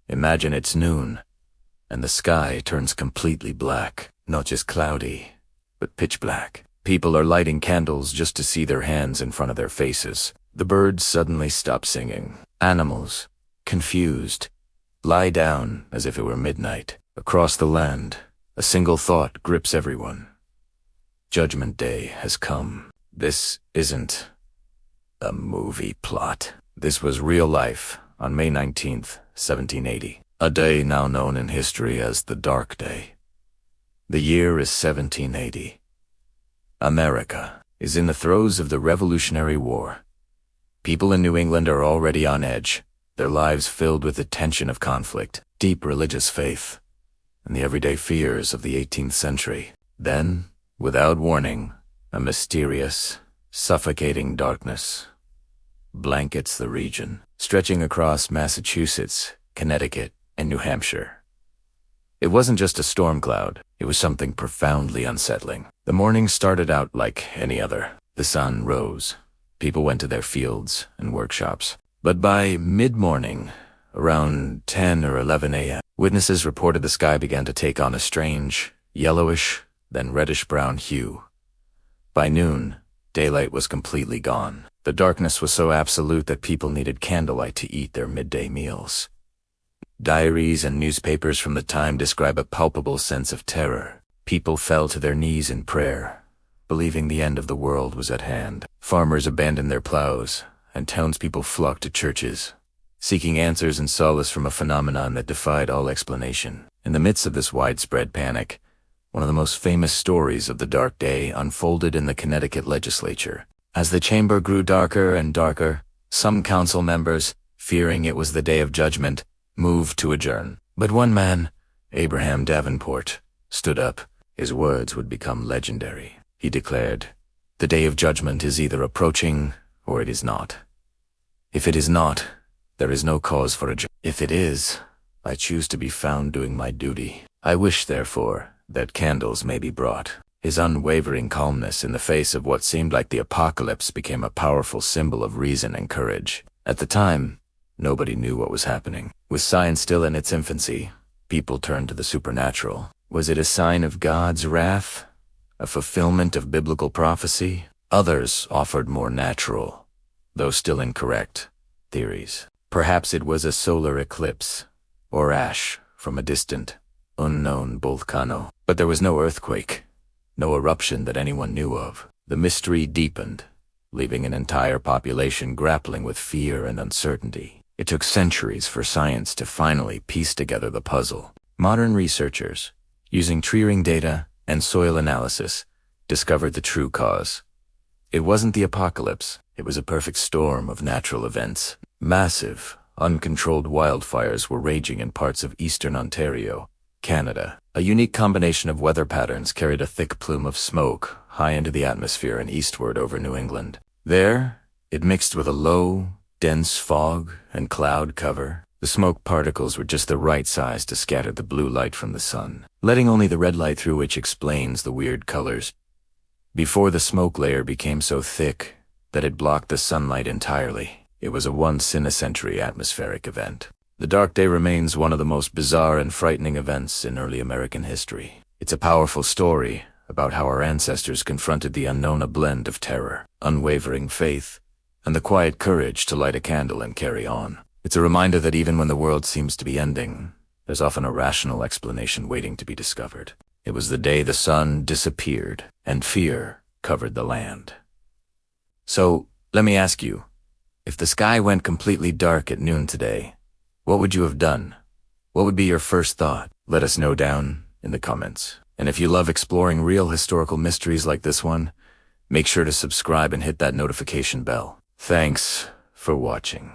Imagine it's noon, and the sky turns completely black. Not just cloudy, but pitch black. People are lighting candles just to see their hands in front of their faces. The birds suddenly stop singing. Animals, confused, lie down as if it were midnight. Across the land, a single thought grips everyone. Judgment Day has come. This isn't a movie plot. This was real life on May 19th, 1780. A day now known in history as the Dark Day. The year is 1780. America is in the throes of the Revolutionary War. People in New England are already on edge, their lives filled with the tension of conflict, deep religious faith, and the everyday fears of the 18th century. Then, without warning, a mysterious, suffocating darkness blankets the region, stretching across Massachusetts, Connecticut, and New Hampshire. It wasn't just a storm cloud, it was something profoundly unsettling. The morning started out like any other. The sun rose. People went to their fields and workshops. But by mid-morning, around 10 or 11 a.m., witnesses reported the sky began to take on a strange, yellowish, then reddish-brown hue. By noon, daylight was completely gone. The darkness was so absolute that people needed candlelight to eat their midday meals. Diaries and newspapers from the time describe a palpable sense of terror. People fell to their knees in prayer, believing the end of the world was at hand. Farmers abandoned their plows, and townspeople flocked to churches, seeking answers and solace from a phenomenon that defied all explanation. In the midst of this widespread panic, one of the most famous stories of the Dark Day unfolded in the Connecticut legislature. As the chamber grew darker and darker, some council members, fearing it was the Day of Judgment, moved to adjourn. But one man, Abraham Davenport, stood up. His words would become legendary. He declared, "The Day of Judgment is either approaching or it is not. If it is not, there is no cause for adjournment. If it is, I choose to be found doing my duty. I wish, therefore, that candles may be brought." His unwavering calmness in the face of what seemed like the apocalypse became a powerful symbol of reason and courage. At the time, nobody knew what was happening. With science still in its infancy, people turned to the supernatural. Was it a sign of God's wrath? A fulfillment of biblical prophecy? Others offered more natural, though still incorrect, theories. Perhaps it was a solar eclipse, or ash from a distant, unknown volcano. But there was no earthquake, no eruption that anyone knew of. The mystery deepened, leaving an entire population grappling with fear and uncertainty. It took centuries for science to finally piece together the puzzle. Modern researchers, using tree ring data and soil analysis, discovered the true cause. It wasn't the apocalypse, it was a perfect storm of natural events. Massive, uncontrolled wildfires were raging in parts of eastern Ontario, Canada. A unique combination of weather patterns carried a thick plume of smoke high into the atmosphere and eastward over New England. There, it mixed with a low, dense fog and cloud cover. The smoke particles were just the right size to scatter the blue light from the sun, letting only the red light through, which explains the weird colors. Before the smoke layer became so thick that it blocked the sunlight entirely, it was a once-in-a-century atmospheric event. The Dark Day remains one of the most bizarre and frightening events in early American history. It's a powerful story about how our ancestors confronted the unknown, a blend of terror, unwavering faith, and the quiet courage to light a candle and carry on. It's a reminder that even when the world seems to be ending, there's often a rational explanation waiting to be discovered. It was the day the sun disappeared and fear covered the land. So, let me ask you, if the sky went completely dark at noon today, what would you have done? What would be your first thought? Let us know down in the comments. And if you love exploring real historical mysteries like this one, make sure to subscribe and hit that notification bell. Thanks for watching.